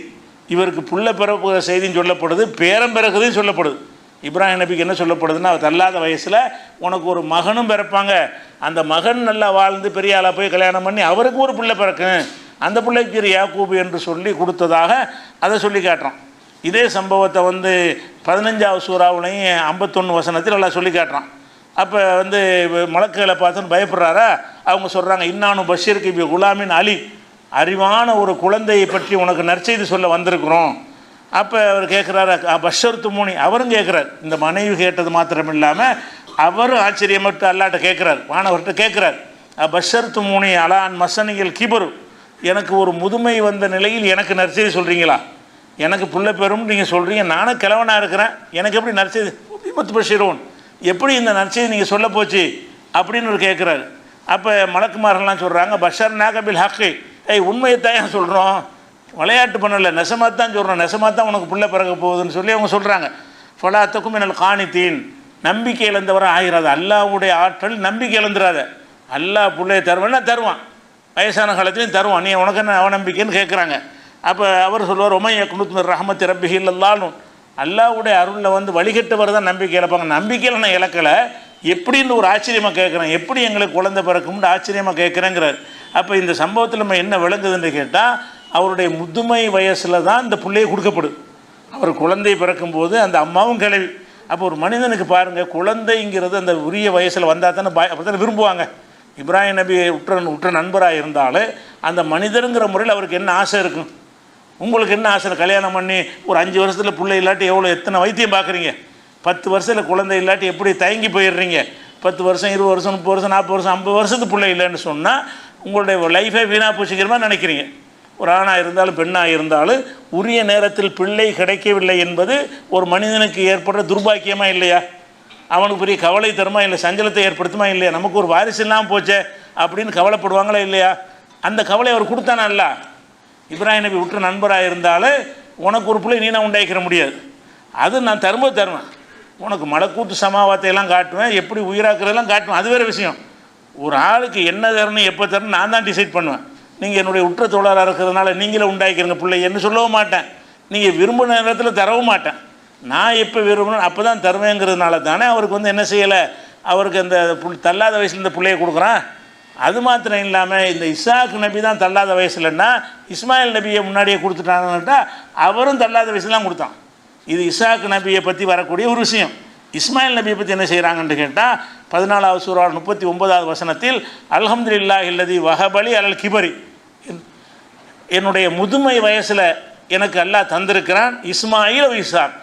இவருக்கு புள்ள பிறப்புகிற செய்தின்னு சொல்லப்படுது, பேரம் பிறகுதுன்னு சொல்லப்படுது. இப்ராஹிம் நபிக்கு என்ன சொல்லப்படுதுன்னா, அவர் தள்ளாத வயசில் உனக்கு ஒரு மகனும் பிறப்பாங்க, அந்த மகன் நல்லா வாழ்ந்து பெரிய ஆளாக போய் கல்யாணம் பண்ணி அவருக்கு ஒரு பிள்ளை பிறக்கும், அந்த பிள்ளைக்கு பேர் யாக்கூப் என்று சொல்லி கொடுத்ததாக அதை சொல்லி காட்டுறான். இதே சம்பவத்தை 15ஆவது சூறாவுலையும் 51 வசனத்தில் எல்லாம் சொல்லி காட்டுறான். அப்போ மலக்குகளை பார்த்துன்னு பயப்படுறாரா, அவங்க சொல்கிறாங்க, இன்னானு பஷீருக்கு பி குலாமின் அலி, அறிவான ஒரு குழந்தையை பற்றி உனக்கு நற்செய்தி சொல்ல வந்திருக்கிறோம். அப்போ அவர் கேட்குறாரு, பஷர் துமுனி, அவரும் கேட்குறார், இந்த மனைவி கேட்டது மாத்திரம் இல்லாமல் அவரும் ஆச்சரியப்பட்டு அல்லாட்ட கேட்குறார், வானவர்கிட்ட கேட்குறார், பஷர் துமுனி அலான் மசனிகள் கிபரு, எனக்கு ஒரு முதுமை வந்த நிலையில் எனக்கு நற்செய்தி சொல்கிறீங்களா, எனக்கு புள்ள பெறும்னு நீங்கள் சொல்கிறீங்க, நானும் கிழவனாக இருக்கிறேன், எனக்கு எப்படி நற்செய்தி பத்து பஷீரோன், எப்படி இந்த நற்செய்தி நீங்கள் சொல்ல போச்சு அப்படின்னு ஒரு கேட்குறாரு. அப்போ மலக்குமார்கள்லாம் சொல்கிறாங்க, பஷர் நாகபில் ஹக்கை, உண்மையைத்தான் ஏன் சொல்கிறோம், விளையாட்டு பண்ணலை, நெசமாக தான் சொல்கிறோம், நெசமாக தான் உனக்கு பிள்ளை பிறக்க போகுதுன்னு சொல்லி அவங்க சொல்கிறாங்க. ஃபலாத்தக்கும் என்னல் காணித்தீன், நம்பிக்கை இழந்தவரை ஆகிறாது, அல்லாவுடைய ஆற்றல் நம்பிக்கை இழந்துடாத, அல்லாஹ் பிள்ளையை தருவான்னா தருவான், வயசான காலத்துலையும் தருவான், நீ உனக்கு என்ன அவநம்பிக்கைன்னு கேட்குறாங்க. அப்போ அவர் சொல்லுவார், உமைய குனுத் ரஹமத் ரப்பிஹி இல்லல்லாலும், அல்லாஹ்வுடைய அருளில் வந்து வழிகட்டவர் தான் நம்பிக்கை இழப்பாங்க. நம்பிக்கையில் நான் இழக்கலை, எப்படின்னு ஒரு ஆச்சரியமாக கேட்குறேன், எப்படி எங்களுக்கு குழந்தை பிறக்கும்னு ஆச்சரியமாக கேட்குறேங்கிறார். அப்போ இந்த சம்பவத்தில் நம்ம என்ன விளங்குதுன்னு கேட்டால், அவருடைய முதுமை வயசில் தான் இந்த பிள்ளையை கொடுக்கப்படுது. அவர் குழந்தை பிறக்கும்போது அந்த அம்மாவும் கிளவி. அப்போ ஒரு மனிதனுக்கு பாருங்கள், குழந்தைங்கிறது அந்த உரிய வயசில் வந்தால் தானே அப்படி தானே விரும்புவாங்க. இப்ராஹிம் நபி உற்ற நண்பராக இருந்தாலும் அந்த மனிதருங்கிற முறையில் அவருக்கு என்ன ஆசை இருக்கும்? உங்களுக்கு என்ன ஆசை? கல்யாணம் பண்ணி ஒரு 5 வருஷத்தில் பிள்ளை இல்லாட்டி எத்தனை வைத்தியம் பார்க்குறீங்க? 10 வருஷத்தில் குழந்தை இல்லாட்டி எப்படி தயங்கி போயிடுறீங்க? 10 வருஷம் 20 வருஷம் 30 வருஷம் 40 வருஷம் 50 வருஷத்துக்கு பிள்ளை இல்லைன்னு சொன்னால் உங்களுடைய லைஃபை வீணாக போச்சுக்கிற மாதிரி நினைக்கிறீங்க. ஒரு ஆணாக இருந்தாலும் பெண்ணாக இருந்தாலும் உரிய நேரத்தில் பிள்ளை கிடைக்கவில்லை என்பது ஒரு மனிதனுக்கு ஏற்படுற துர்பாக்கியமாக இல்லையா? அவனுக்கு பெரிய கவலை தருமா இல்லை, சஞ்சலத்தை ஏற்படுத்துமா இல்லையா? நமக்கு ஒரு வாரிசு இல்லாமல் போச்சே அப்படின்னு கவலைப்படுவாங்களா இல்லையா? அந்த கவலை அவர் கொடுத்தானா இல்ல? இப்ராஹிம் நபி உற்ற நண்பராக இருந்தாலும் உனக்கு ஒரு பிள்ளை நீ நான் உண்டாக்கிற முடியாது, அது நான் தருவேன், உனக்கு மலக்கூத்து சமாவாத்தையெல்லாம் காட்டுவேன், எப்படி உயிராக்குறதெல்லாம் காட்டுவேன், அது வேறு விஷயம். ஒரு ஆளுக்கு என்ன தரணும் எப்போ தரணும் நான் தான் டிசைட் பண்ணுவேன். நீங்கள் என்னுடைய உற்ற தோழராக இருக்கிறதுனால நீங்களே உண்டாக்கிறங்க பிள்ளை என்று சொல்லவும் மாட்டேன், நீங்கள் விரும்பின நேரத்தில் தரவும் மாட்டேன். நான் எப்போ விரும்பணும் அப்போ தான் தருவேங்கிறதுனால தானே அவருக்கு வந்து என்ன செய்யலை, அவருக்கு அந்த தள்ளாத வயசில் இந்த பிள்ளையை கொடுக்குறான். அது மாத்திரம் இல்லாமல் இந்த இசாக் நபி தான் தள்ளாத வயசுலன்னா இஸ்மாயில் நபியை முன்னாடியே கொடுத்துட்டாங்கன்னுட்டா அவரும் தள்ளாத வயசுல தான் கொடுத்தான். இது இசாக் நபியை பற்றி வரக்கூடிய ஒரு விஷயம். இஸ்மாயில் நபியை பற்றி என்ன செய்கிறாங்கன்னு கேட்டால் 14வது சூரா 39வது வசனத்தில் அல்ஹம்துலில்லாஹி அல்லதி வஹபலி அலல் கிபரி, என்னுடைய முதுமை வயசில் எனக்கு அல்லாஹ் தந்திருக்கிறான் இஸ்மாயில் இசாக்,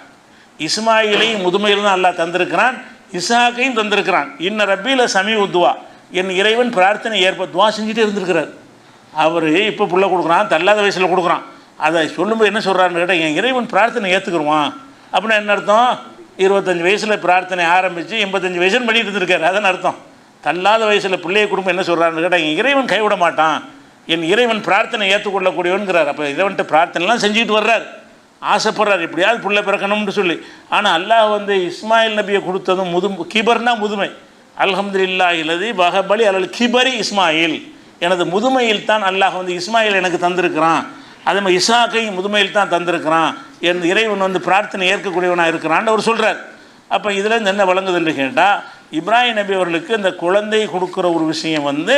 இஸ்மாயிலையும் முதுமையில் தான் அல்லாஹ் தந்திருக்கிறான், இசாக்கையும் தந்திருக்கிறான். இன்ன ரப்பில சமீ உத்துவா, என் இறைவன் பிரார்த்தனை துவா செஞ்சுட்டே இருந்திருக்கிறார். அவர் இப்போ புள்ள கொடுக்குறான், தள்ளாத வயசில் கொடுக்குறான். அதை சொல்லும்போது என்ன சொல்கிறான்னு கேட்டால் என் இறைவன் பிரார்த்தனை ஏற்றுக்குருவான் அப்படின்னா என்ன அர்த்தம்? 25 வயசில் பிரார்த்தனை ஆரம்பித்து 85 வயசுன்னு பண்ணிட்டு இருந்திருக்காரு, அதான் அர்த்தம். தள்ளாத வயசில் பிள்ளையை குடும்பம் என்ன சொல்கிறான்னு கேட்டால் என் இறைவன் கைவிட மாட்டான், என் இறைவன் பிரார்த்தனை ஏற்றுக்கொள்ளக்கூடியவன்கிறார். அப்போ இறைவன்ட்டு பிரார்த்தனைலாம் செஞ்சுக்கிட்டு வர்றார், ஆசைப்படுறார் எப்படியாவது பிள்ளை பிறக்கணும்னு சொல்லி. ஆனால் அல்லாஹ் வந்து இஸ்மாயில் நபியை கொடுத்ததும் கிபர்னா முதுமை. அல்ஹம்துலில்லாஹி அல்லதி வஹபலி அலல் கிபரி இஸ்மாயில், எனது முதுமையில் தான் அல்லாஹ் வந்து இஸ்மாயில் எனக்கு தந்திருக்கிறான், அதே மாதிரி இசாக்கையும் முதுமையில் தான் தந்திருக்கிறான், என் இறைவன் வந்து பிரார்த்தனை ஏற்கக்கூடியவனாக இருக்கிறான்னு அவர் சொல்கிறார். அப்போ இதில் என்ன வழங்குதுன்னு கேட்டால் இப்ராஹிம் நபி அவர்களுக்கு இந்த குழந்தை கொடுக்குற ஒரு விஷயம் வந்து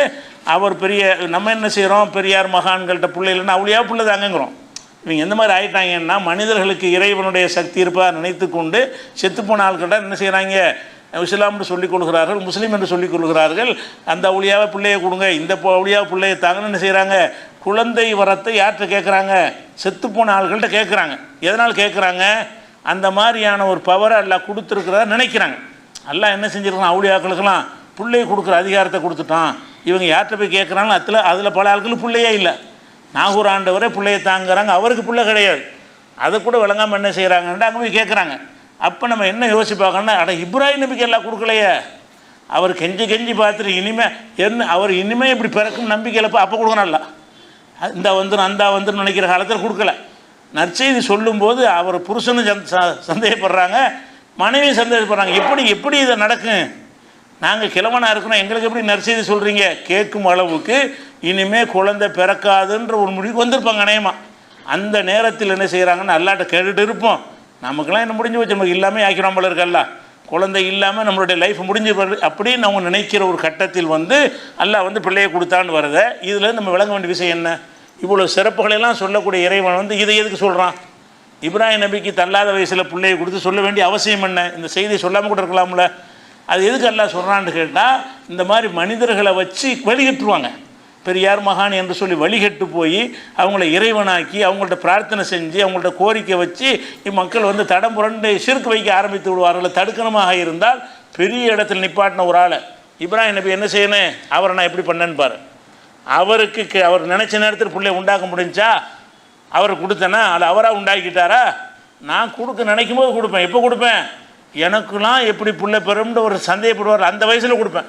அவர் பெரிய, நம்ம என்ன செய்கிறோம், பெரியார் மகான்கள்கிட்ட பிள்ளை இல்லைன்னா அவளியா பிள்ளை தாங்கங்கிறோம். இவங்க எந்த மாதிரி ஆகிட்டாங்கன்னா மனிதர்களுக்கு இறைவனுடைய சக்தி இருப்பதாக நினைத்து கொண்டு செத்துப்போன ஆள்கிட்ட என்ன செய்கிறாங்க, இஸ்லாம் என்று சொல்லிக் கொள்கிறார்கள், முஸ்லீம் என்று சொல்லிக் கொள்கிறார்கள். அந்த ஒளியாவை பிள்ளையை கொடுங்க, இந்த ஒளியாவை பிள்ளையை தாங்கன்னு என்ன செய்கிறாங்க, குழந்தை வரத்தை யார்கிட்ட கேட்குறாங்க, செத்துப்போன ஆள்கள்கிட்ட கேட்குறாங்க. எதனால் கேட்குறாங்க, அந்த மாதிரியான ஒரு பவரை அல்லாஹ் கொடுத்துருக்கிறதா நினைக்கிறாங்க. அல்லாஹ் என்ன செஞ்சுருக்கான், அவுளியாக்களுக்கெல்லாம் பிள்ளையை கொடுக்குற அதிகாரத்தை கொடுத்துட்டான். இவங்க யார்கிட்ட போய் கேட்குறாங்களோ அதில் பல ஆட்களுக்கு பிள்ளையே இல்லை. நாகூர் ஆண்டவரே பிள்ளையை தாங்குறாங்க, அவருக்கு பிள்ளை கிடையாது. அதை கூட விளங்காமல் என்ன செய்கிறாங்கன்ட்டு அங்கே போய் கேட்குறாங்க. அப்போ நம்ம என்ன யோசிப்பாங்கன்னா, அட இப்ராஹிம் நபிக்கு எல்லாம் கொடுக்கலையே, அவர் கெஞ்சி பார்த்துட்டு இனிமேல் என்ன அவர் இனிமேல் இப்படி பிறக்கும் நம்பிக்கையில் அப்போ கொடுக்கணும் இல்லை, இந்த வந்துடும் அந்த வந்துடும் நினைக்கிற காலத்தில் கொடுக்கல. நற்செய்தி சொல்லும்போது அவர் புருஷனும் சந்தேகப்படுறாங்க, மனைவியும் சந்தேகப்படுறாங்க. எப்படி இதை நடக்கும், நாங்கள் கிழவனாக இருக்கிறோம், எங்களுக்கு எப்படி நற்செய்தி சொல்கிறீங்க கேட்கும் அளவுக்கு இனிமேல் குழந்தை பிறக்காதுன்ற ஒரு முடிவுக்கு வந்திருப்பாங்க அநேகமாக. அந்த நேரத்தில் என்ன செய்கிறாங்கன்னு அல்லாட்ட கேட்டுட்டு இருப்போம், நமக்கெல்லாம் என்ன முடிஞ்சு வச்சு நமக்கு இல்லாமல் ஆக்கிறோம் போல இருக்கல்ல, குழந்தை இல்லாமல் நம்மளுடைய லைஃப் முடிஞ்சு அப்படின்னு நம்ம நினைக்கிற ஒரு கட்டத்தில் வந்து அல்லாஹ் வந்து பிள்ளையை கொடுத்தான்னு வருது. இதில் நம்ம விளங்க வேண்டிய விஷயம் என்ன, இவ்வளோ சிறப்புகளெல்லாம் சொல்லக்கூடிய இறைவன் வந்து இதை எதுக்கு சொல்கிறான்? இப்ராஹிம் நபிக்கு தள்ளாத வயசில் பிள்ளையை கொடுத்து சொல்ல வேண்டிய அவசியம் என்ன? இந்த செய்தியை சொல்லாமல் கூட இருக்கலாம்ல. அது எதுக்கு அல்லாஹ் சொல்கிறான்னு கேட்டால், இந்த மாதிரி மனிதர்களை வச்சு வழிகட்டுருவாங்க, பெரியார் மகான் என்று சொல்லி வழிகட்டு போய் அவங்கள இறைவனாக்கி அவங்கள்ட்ட பிரார்த்தனை செஞ்சு அவங்கள்ட்ட கோரிக்கை வச்சு மக்கள் வந்து தடம் புரண்டு சிறுக்கு வைக்க ஆரம்பித்து விடுவார்கள். தடுக்கணுமாக இருந்தால் பெரிய இடத்துல நிப்பாட்டின ஒரு ஆளை இப்ராஹிம் நபி என்ன செய்யணும், அவரை நான் எப்படி பண்ணேன்னு பாரு. அவருக்கு அவர் நினச்ச நேரத்தில் பிள்ளைய உண்டாக்க முடிஞ்சா, அவர் கொடுத்தேன்னா அது அவராக உண்டாக்கிட்டாரா? நான் கொடுக்க நினைக்கும் போது கொடுப்பேன். எப்போ கொடுப்பேன், எனக்குலாம் எப்படி பிள்ளை பெறும்னு ஒரு சந்தேகப்படுவார் அந்த வயசில் கொடுப்பேன்.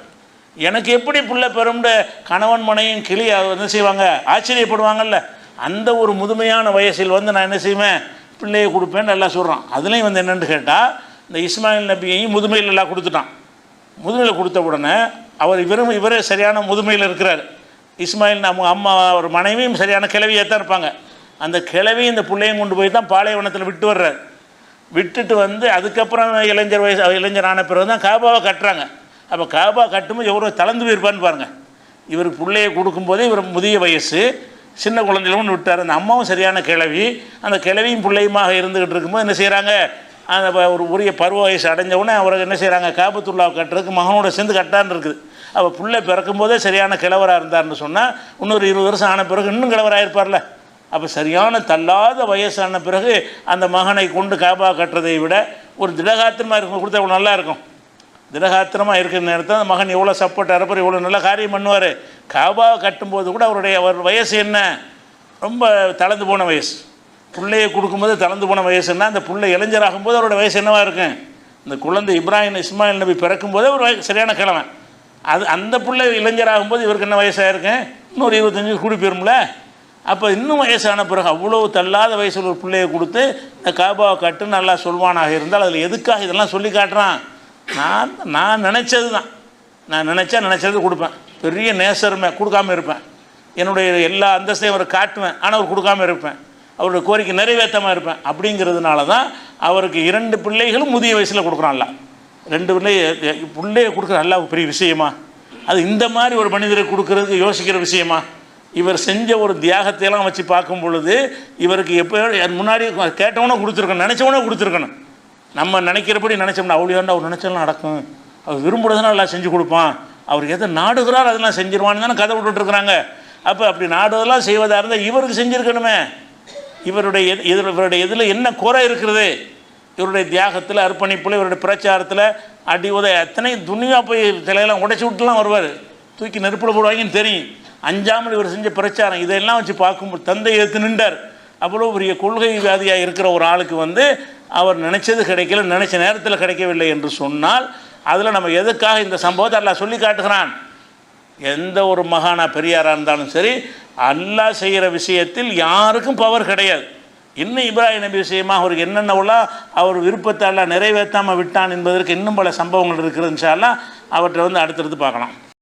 எனக்கு எப்படி பிள்ளை பெறும்னு கணவன் மனையும் கிளி என்ன செய்வாங்க, ஆச்சரியப்படுவாங்கல்ல, அந்த ஒரு முதுமையான வயசில் வந்து நான் என்ன செய்வேன், பிள்ளையை கொடுப்பேன்னு நல்லா சொல்கிறான். அதுலேயும் வந்து என்னென்னு கேட்டால், இந்த இஸ்மாயில் நபியையும் முதுமையில் எல்லாம் கொடுத்துட்டான். முதுமையில் கொடுத்த உடனே அவர் இவரே சரியான முதுமையில் இருக்கிறார். இஸ்மாயில் நம்ம அம்மா ஒரு மனைவியும் சரியான கிழவியாக தான் இருப்பாங்க. அந்த கிழவி இந்த பிள்ளையும் கொண்டு போய் தான் பாலைவனத்தில் விட்டு வர்றார். விட்டுட்டு வந்து அதுக்கப்புறம் இளைஞரான பிறகு தான் காபாவை கட்டுறாங்க. அப்போ காபா கட்டும்போது எவ்வளோ தளர்ந்து போயிருப்பான்னு பாருங்கள். இவருக்கு பிள்ளையை கொடுக்கும்போதே இவர் முதிய வயசு, சின்ன குழந்தையிலும் விட்டார். அந்த அம்மாவும் சரியான கிழவி, அந்த கிழவியும் பிள்ளையுமாக இருந்துக்கிட்டு இருக்கும்போது என்ன செய்கிறாங்க, அந்த ஒரு உரிய பருவ வயசு அடைஞ்சவுடனே அவருக்கு என்ன செய்கிறாங்க, காபத்துல்லாவை கட்டுறதுக்கு மகனோட சேர்ந்து கட்டான்னு இருக்குது. அப்போ பிள்ளை பிறக்கும் போதே சரியான கிழவராக இருந்தார்னு சொன்னால் இன்னொரு 20 வருஷம் ஆன பிறகு இன்னும் கிழவராக இருப்பார்ல. அப்போ சரியான தள்ளாத வயசான பிறகு அந்த மகனை கொண்டு காபா கட்டுறதை விட ஒரு திடகாத்திரமாக இருக்கும் கொடுத்தா இவ்வளோ நல்லா இருக்கும். திடகாத்திரமாக இருக்கிற நேரத்தில் அந்த மகன் எவ்வளோ சப்போர்ட் இருப்பார், எவ்வளோ நல்ல காரியம் பண்ணுவார். காபாவை கட்டும்போது கூட அவர் வயசு என்ன, ரொம்ப தளர்ந்து போன வயசு. பிள்ளையை கொடுக்கும்போது தளர்ந்து போன வயசுன்னா அந்த பிள்ளை இளைஞராகும்போது அவரோட வயசு என்னவாக இருக்கும். இந்த குழந்தை இஸ்மாயில் நபி பிறக்கும்போது ஒரு சரியான கிழமை. அந்த பிள்ளை இளைஞராகும்போது இவருக்கு என்ன வயசாக இருக்கும், இன்னொரு 25 கூடி போயிரும்ல. அப்போ இன்னும் வயசான பிறகு அவ்வளோ தள்ளாத வயசில் ஒரு பிள்ளையை கொடுத்து இந்த காபாவை கட்டு நல்லா சொல்வானாக இருந்தால் அதில் எதுக்காக இதெல்லாம் சொல்லி காட்டுறான். நான் நினச்சது தான், நான் நினச்சது கொடுப்பேன். பெரிய நேசருமே கொடுக்காமல் இருப்பேன். என்னுடைய எல்லா அந்தஸ்தையும் அவரை காட்டுவேன், ஆனால் அவர் கொடுக்காமல் இருப்பேன். அவருடைய கோரிக்கை நிறைவேற்றமாக இருப்பேன். அப்படிங்கிறதுனால தான் அவருக்கு 2 பிள்ளைகளும் முதிய வயசில் கொடுக்குறான்ல. 2 பிள்ளையை கொடுக்குற அல்லாஹ் பெரிய விஷயமா? அது இந்த மாதிரி ஒரு மனிதரை கொடுக்கறதுக்கு யோசிக்கிற விஷயமா? இவர் செஞ்ச ஒரு தியாகத்தையெல்லாம் வச்சு பார்க்கும் பொழுது இவருக்கு எப்போ முன்னாடி கேட்டவனே கொடுத்துருக்கணும், நினச்சவனே கொடுத்துருக்கணும். நம்ம நினைக்கிறபடி நினச்சோம்னா அவ்வளோதாண்டா அவர் நினச்செல்லாம் நடக்கும், அவர் விரும்புகிறதுனால எல்லாம் செஞ்சு கொடுப்பான், அவர் எதை நாடுகிறார் அதெல்லாம் செஞ்சிருவான்னு தானே கதை விட்டுட்டுருக்குறாங்க. அப்போ அப்படி நாடுதெல்லாம் செய்வதாக இருந்தால் இவருக்கு செஞ்சுருக்கணுமே. இவருடைய இதில் என்ன குறை இருக்கிறது? இவருடைய தியாகத்தில், அர்ப்பணிப்பில், இவருடைய பிரச்சாரத்தில் அடி உதய அத்தனை துணியாக போய் தலையெல்லாம் உடைச்சி விட்டுலாம் வருவார். தூக்கி நெருப்பில் போடுவாங்கன்னு தெரியும். அஞ்சாமல் இவர் செஞ்ச பிரச்சாரம் இதெல்லாம் வச்சு பார்க்கும்போது தந்தை எடுத்து நின்றார். அவ்வளோ பெரிய கொள்கை வியாதியாக இருக்கிற ஒரு ஆளுக்கு அவர் நினச்சது கிடைக்கல, நினச்ச நேரத்தில் கிடைக்கவில்லை என்று சொன்னால் அதில் நம்ம எதுக்காக இந்த சம்பவத்தை அல்லாஹ் சொல்லி காட்டுகிறான்? எந்த ஒரு மகானா பெரியாராக இருந்தாலும் சரி, அல்லாஹ் செய்கிற விஷயத்தில் யாருக்கும் பவர் கிடையாது. இன்னும் இப்ராஹிம் நபி விஷயமாக அவருக்கு என்னென்னவெல்லாம் அவர் விருப்பத்தை எல்லாம் நிறைவேற்றாமல் விட்டான் என்பதற்கு இன்னும் பல சம்பவங்கள் இருக்கிறது. இன்ஷா அல்லாஹ் அவற்றை அடுத்தடுத்து பார்க்கலாம்.